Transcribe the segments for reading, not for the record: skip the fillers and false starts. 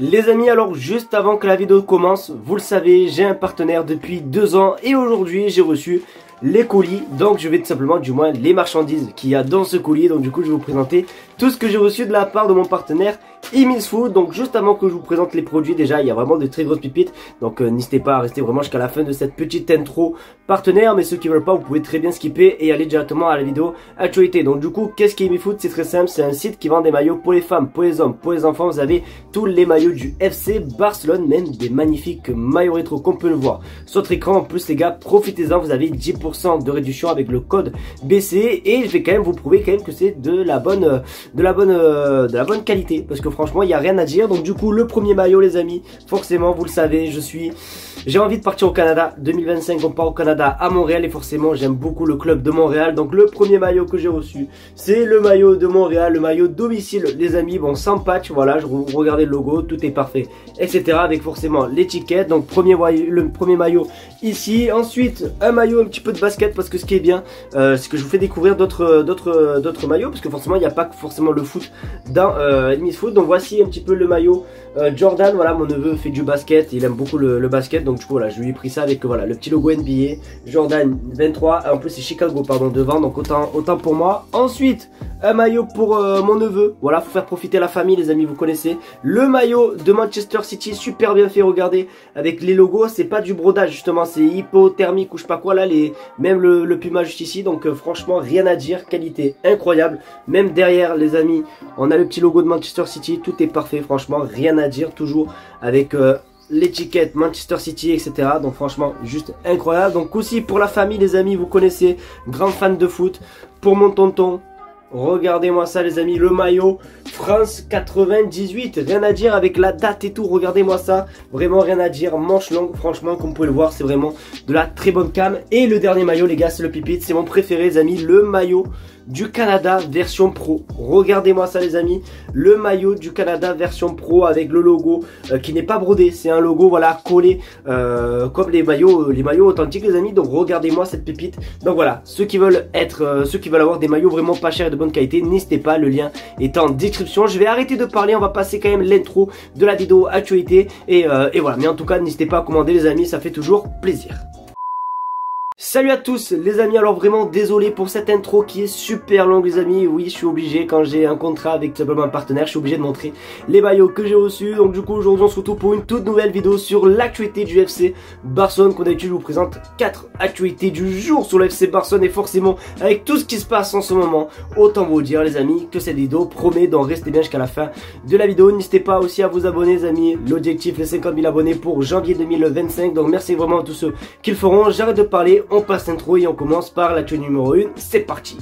Les amis, alors juste avant que la vidéo commence, vous le savez, j'ai un partenaire depuis 2 ans et aujourd'hui j'ai reçu les colis, donc je vais tout simplement, du moins les marchandises qu'il y a dans ce colis. Donc du coup je vais vous présenter tout ce que j'ai reçu de la part de mon partenaire Emil's Food. Donc juste avant que je vous présente les produits, déjà il y a vraiment de très grosses pépites, donc n'hésitez pas à rester vraiment jusqu'à la fin de cette petite intro partenaire. Mais ceux qui veulent pas, vous pouvez très bien skipper et aller directement à la vidéo actualité. Donc du coup, qu'est-ce qu'Emil's Food? C'est très simple, c'est un site qui vend des maillots pour les femmes, pour les hommes, pour les enfants. Vous avez tous les maillots du FC Barcelone, même des magnifiques maillots rétro qu'on peut le voir sur votre écran. En plus les gars, profitez-en, vous avez 10% de réduction avec le code BC et je vais quand même vous prouver quand même que c'est de la bonne qualité, parce que franchement il n'y a rien à dire. Donc du coup le premier maillot les amis, forcément vous le savez, j'ai envie de partir au Canada 2025, on part au Canada à Montréal et forcément j'aime beaucoup le club de Montréal. Donc le premier maillot que j'ai reçu, c'est le maillot de Montréal, le maillot domicile les amis. Bon, sans patch, voilà, regardez le logo, tout est parfait, etc. avec forcément l'étiquette. Donc le premier maillot ici. Ensuite un maillot un petit peu de basket, parce que ce qui est bien c'est que je vous fais découvrir d'autres maillots, parce que forcément il n'y a pas forcément le foot dans Emil's Food. Donc voici un petit peu le maillot Jordan. Voilà, mon neveu fait du basket, il aime beaucoup le basket, donc du coup voilà, je lui ai pris ça avec voilà le petit logo NBA Jordan 23. En plus c'est Chicago pardon devant, donc autant pour moi. Ensuite un maillot pour mon neveu, voilà, faut faire profiter la famille les amis, vous connaissez. Le maillot de Manchester City, super bien fait, regardez, avec les logos, c'est pas du brodage justement, c'est hypothermique ou je sais pas quoi là, même le puma juste ici. Donc franchement rien à dire, qualité incroyable. Même derrière les amis, on a le petit logo de Manchester City, tout est parfait, franchement rien à dire, toujours avec l'étiquette Manchester City, etc. Donc franchement juste incroyable. Donc aussi pour la famille les amis, vous connaissez, grand fan de foot. Pour mon tonton, regardez-moi ça les amis, le maillot France 98, rien à dire avec la date et tout, regardez-moi ça, vraiment rien à dire, manche longue, franchement comme vous pouvez le voir c'est vraiment de la très bonne cam. Et le dernier maillot les gars, c'est le pipit, c'est mon préféré les amis, le maillot du Canada version pro. Regardez-moi ça les amis, le maillot du Canada version pro avec le logo qui n'est pas brodé, c'est un logo voilà collé comme les maillots authentiques les amis. Donc regardez-moi cette pépite. Donc voilà, ceux qui veulent avoir des maillots vraiment pas chers et de bonne qualité, n'hésitez pas, le lien est en description. Je vais arrêter de parler, on va passer quand même l'intro de la vidéo actualité et voilà. Mais en tout cas n'hésitez pas à commander les amis, ça fait toujours plaisir. Salut à tous les amis, alors vraiment désolé pour cette intro qui est super longue les amis. Oui, je suis obligé, quand j'ai un contrat avec simplement un partenaire, je suis obligé de montrer les maillots que j'ai reçus. Donc du coup aujourd'hui on se retrouve pour une toute nouvelle vidéo sur l'actualité du FC Barcelone. Comme d'habitude je vous présente 4 actualités du jour sur le FC Barcelone, et forcément avec tout ce qui se passe en ce moment, autant vous dire les amis que cette vidéo promet, donc restez bien jusqu'à la fin de la vidéo. N'hésitez pas aussi à vous abonner les amis, l'objectif les 50 000 abonnés pour janvier 2025. Donc merci vraiment à tous ceux qui le feront. J'arrête de parler, on passe l'intro et on commence par l'actu numéro 1, c'est parti.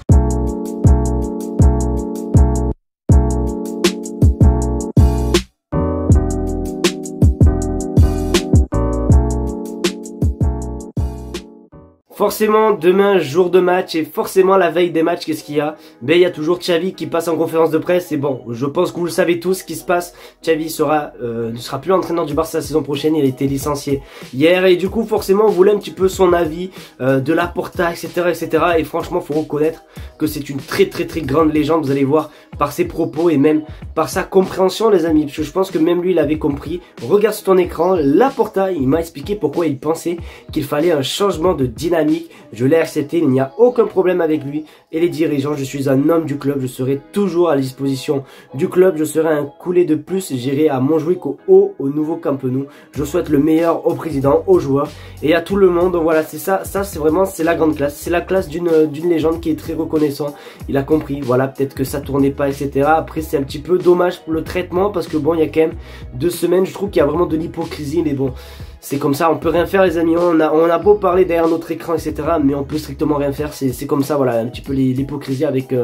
Forcément demain jour de match, et forcément la veille des matchs, qu'est-ce qu'il y a? Ben il y a toujours Xavi qui passe en conférence de presse. Et bon, je pense que vous le savez tous ce qui se passe. Xavi ne sera plus l'entraîneur du Barça la saison prochaine, il a été licencié hier et du coup forcément on voulait un petit peu son avis de Laporta, etc. Et franchement faut reconnaître que c'est une très grande légende, vous allez voir par ses propos et même par sa compréhension les amis, parce que je pense que même lui il avait compris. Regarde sur ton écran, Laporta il m'a expliqué pourquoi il pensait qu'il fallait un changement de dynamique. Je l'ai accepté, il n'y a aucun problème avec lui et les dirigeants. Je suis un homme du club, je serai toujours à la disposition du club. Je serai un coulé de plus, j'irai à Montjuïc au nouveau Camp Nou. Je souhaite le meilleur au président, aux joueurs et à tout le monde. Donc voilà, c'est ça c'est vraiment, c'est la grande classe. C'est la classe d'une légende qui est très reconnaissant. Il a compris, voilà, peut-être que ça tournait pas, etc. Après c'est un petit peu dommage pour le traitement, parce que bon, il y a quand même 2 semaines, je trouve qu'il y a vraiment de l'hypocrisie, mais bon, c'est comme ça, on peut rien faire les amis, on a beau parler derrière notre écran, etc. mais on peut strictement rien faire, c'est comme ça, voilà, un petit peu l'hypocrisie avec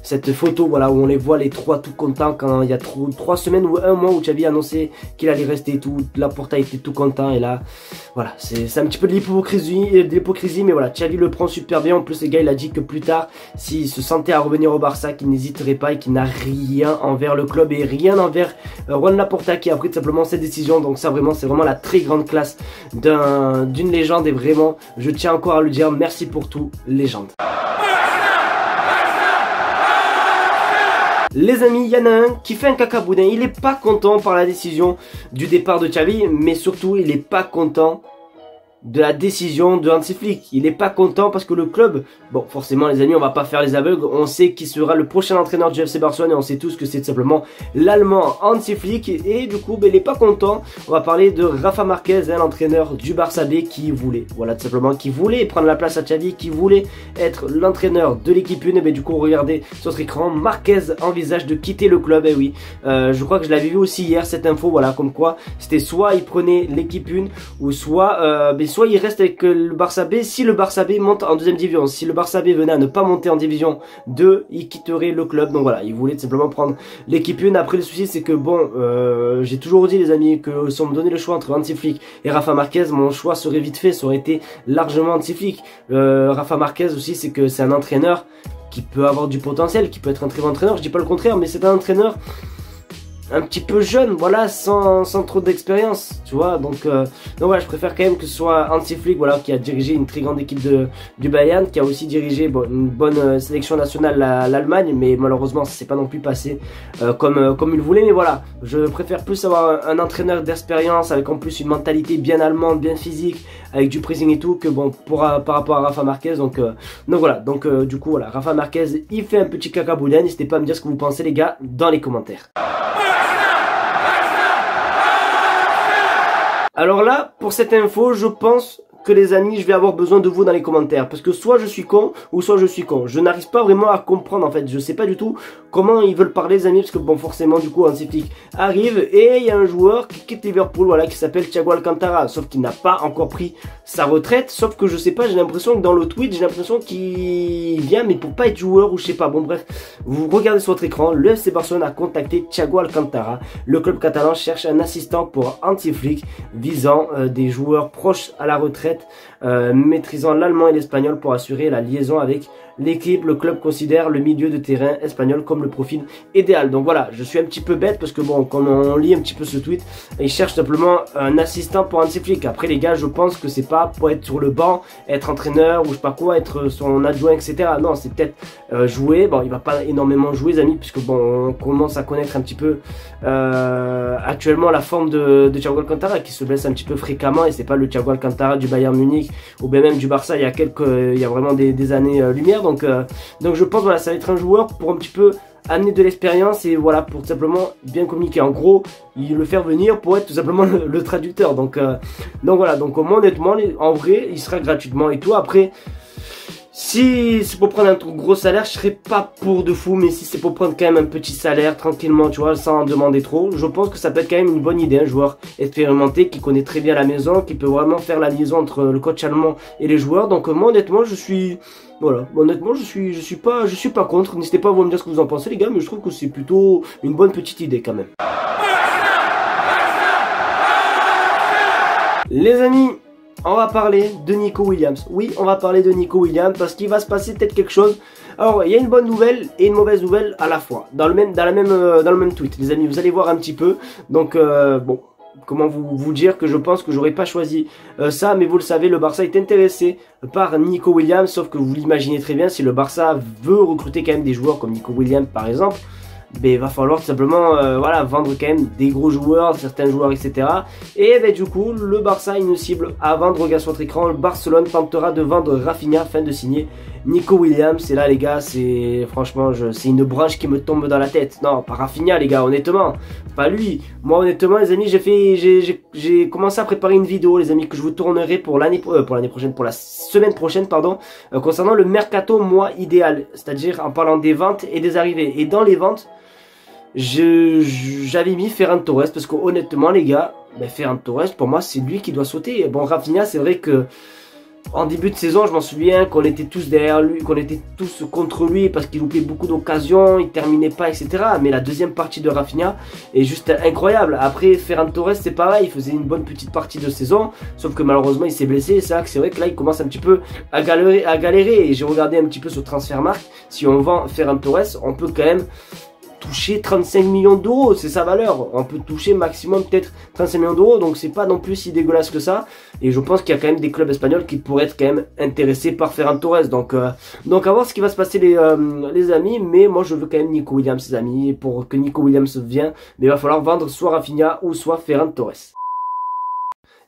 cette photo, voilà, où on les voit les trois tout contents quand il y a 3 semaines ou 1 mois où Xavi a annoncé qu'il allait rester et tout, Laporta était tout content, et là, voilà, c'est un petit peu de l'hypocrisie, mais voilà, Xavi le prend super bien. En plus le gars il a dit que plus tard, s'il se sentait à revenir au Barça, qu'il n'hésiterait pas et qu'il n'a rien envers le club et rien envers Juan Laporta qui a pris tout simplement cette décision. Donc ça vraiment, c'est vraiment la très grande classe d'une légende, et vraiment je tiens encore à le dire, merci pour tout légende. Les amis, il y en a un qui fait un cacaboudin. Il est pas content par la décision du départ de Xavi, mais surtout il est pas content de la décision de Hansi Flick. Il est pas content parce que le club, bon forcément les amis, on va pas faire les aveugles, on sait qui sera le prochain entraîneur du FC Barcelone et on sait tous que c'est tout simplement l'allemand Hansi Flick et du coup il est pas content. On va parler de Rafa Marquez, l'entraîneur du Barça B qui voulait, voilà tout simplement, qui voulait prendre la place à Xavi, qui voulait être l'entraîneur de l'équipe 1. Mais du coup regardez sur votre écran, Marquez envisage de quitter le club. Et oui, je crois que je l'avais vu aussi hier cette info, voilà, comme quoi c'était soit il prenait l'équipe 1 ou soit il reste avec le Barça B. Si le Barça B monte en deuxième division, si le Barça B venait à ne pas monter en division 2, il quitterait le club. Donc voilà, il voulait tout simplement prendre l'équipe 1. Après le souci c'est que bon, j'ai toujours dit les amis que si on me donnait le choix entre Hansi Flick et Rafa Marquez, mon choix serait vite fait, ça aurait été largement Hansi Flick. Rafa Marquez aussi, c'est que c'est un entraîneur qui peut avoir du potentiel, qui peut être un très bon entraîneur, je dis pas le contraire, mais c'est un entraîneur un petit peu jeune, voilà, sans trop d'expérience, tu vois, donc voilà, je préfère quand même que ce soit Hansi Flick, voilà, qui a dirigé une très grande équipe du Bayern, qui a aussi dirigé une bonne sélection nationale l'Allemagne, mais malheureusement ça s'est pas non plus passé comme il voulait. Mais voilà, je préfère plus avoir un entraîneur d'expérience avec en plus une mentalité bien allemande, bien physique, avec du pressing et tout, que bon par rapport à Rafa Marquez. Donc voilà, du coup voilà, Rafa Marquez il fait un petit cacaboudin. N'hésitez pas à me dire ce que vous pensez les gars dans les commentaires. Alors là, pour cette info, je pense que les amis, je vais avoir besoin de vous dans les commentaires. Parce que soit je suis con, ou soit je suis con. Je n'arrive pas vraiment à comprendre en fait. Je sais pas du tout comment ils veulent parler les amis. Parce que bon, forcément, du coup, Hansi Flick arrive et il y a un joueur qui quitte Liverpool, voilà, qui s'appelle Thiago Alcantara. Sauf qu'il n'a pas encore pris sa retraite. Sauf que je sais pas, j'ai l'impression que dans le tweet, j'ai l'impression qu'il vient, mais pour pas être joueur ou je sais pas. Bon bref, vous regardez sur votre écran, le FC Barcelone a contacté Thiago Alcantara. Le club catalan cherche un assistant pour Hansi Flick, visant des joueurs proches à la retraite, maîtrisant l'allemand et l'espagnol pour assurer la liaison avec l'équipe. Le club considère le milieu de terrain espagnol comme le profil idéal. Donc voilà, je suis un petit peu bête parce que bon, quand on lit un petit peu ce tweet, il cherche simplement un assistant pour Hansi Flick. Après les gars, je pense que c'est pas pour être sur le banc, être entraîneur ou je sais pas quoi, être son adjoint, etc. Non, c'est peut-être jouer. Bon, il va pas énormément jouer les amis, puisque bon, on commence à connaître un petit peu actuellement la forme de Thiago Alcantara, qui se blesse un petit peu fréquemment, et c'est pas le Thiago Alcantara du Bayern Munich ou bien même du Barça il y a vraiment des années lumière. Donc je pense voilà, ça va être un joueur pour un petit peu amener de l'expérience et voilà, pour tout simplement bien communiquer. En gros, il le faire venir pour être tout simplement le traducteur. Donc voilà, donc honnêtement, en vrai, il sera gratuitement et tout. Après, si c'est pour prendre un gros salaire, je serais pas pour de fou, mais si c'est pour prendre quand même un petit salaire tranquillement, tu vois, sans en demander trop, je pense que ça peut être quand même une bonne idée, un joueur expérimenté qui connaît très bien la maison, qui peut vraiment faire la liaison entre le coach allemand et les joueurs. Donc moi honnêtement, je suis pas contre. N'hésitez pas à vous me dire ce que vous en pensez les gars, mais je trouve que c'est plutôt une bonne petite idée quand même. Les amis, on va parler de Nico Williams. Oui, on va parler de Nico Williams parce qu'il va se passer peut-être quelque chose. Alors, il y a une bonne nouvelle et une mauvaise nouvelle à la fois dans le même tweet. Les amis, vous allez voir un petit peu. Donc bon, comment vous dire que je pense que j'aurais pas choisi ça, mais vous le savez, le Barça est intéressé par Nico Williams, sauf que vous l'imaginez très bien, si le Barça veut recruter quand même des joueurs comme Nico Williams par exemple, ben, il va falloir tout simplement voilà, vendre quand même des gros joueurs, certains joueurs, etc. Et ben, du coup, le Barça a une cible à vendre. Regarde sur votre écran, le Barcelone tentera de vendre Rafinha afin de signer Nico Williams. Et là, les gars, c'est franchement, c'est une branche qui me tombe dans la tête. Non, pas Rafinha, les gars, honnêtement, pas lui. Moi, honnêtement, les amis, j'ai commencé à préparer une vidéo, les amis, que je vous tournerai pour la semaine prochaine, pardon, concernant le mercato mois idéal, c'est-à-dire en parlant des ventes et des arrivées. Et dans les ventes, j'avais mis Ferran Torres parce que honnêtement les gars, ben Ferran Torres pour moi c'est lui qui doit sauter. Bon, Rafinha, c'est vrai que en début de saison je m'en souviens qu'on était tous derrière lui, qu'on était tous contre lui parce qu'il loupait beaucoup d'occasions, il terminait pas, etc. Mais la deuxième partie de Rafinha est juste incroyable. Après Ferran Torres c'est pareil, il faisait une bonne petite partie de saison, sauf que malheureusement il s'est blessé. C'est vrai que là il commence un petit peu à galérer et j'ai regardé un petit peu sur Transfermarkt. Si on vend Ferran Torres, on peut quand même toucher 35 millions d'euros, c'est sa valeur. On peut toucher maximum peut-être 35 millions d'euros, donc c'est pas non plus si dégueulasse que ça. Et je pense qu'il y a quand même des clubs espagnols qui pourraient être quand même intéressés par Ferran Torres. Donc à voir ce qui va se passer les amis. Mais moi je veux quand même Nico Williams, les amis. Et pour que Nico Williams vienne, il va falloir vendre soit Rafinha ou soit Ferran Torres.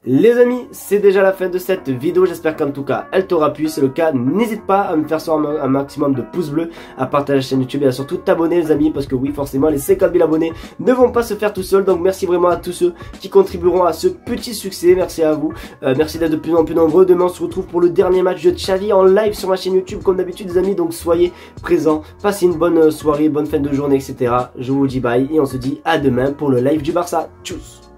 Les amis, c'est déjà la fin de cette vidéo, j'espère qu'en tout cas elle t'aura plu. Si c'est le cas, n'hésite pas à me faire sur un maximum de pouces bleus, à partager la chaîne YouTube et à surtout t'abonner les amis, parce que oui forcément les 50 000 abonnés ne vont pas se faire tout seuls. Donc merci vraiment à tous ceux qui contribueront à ce petit succès, merci à vous, merci d'être de plus en plus nombreux. Demain on se retrouve pour le dernier match de Xavi en live sur ma chaîne YouTube comme d'habitude les amis, donc soyez présents, passez une bonne soirée, bonne fin de journée etc. Je vous dis bye et on se dit à demain pour le live du Barça, tchuss.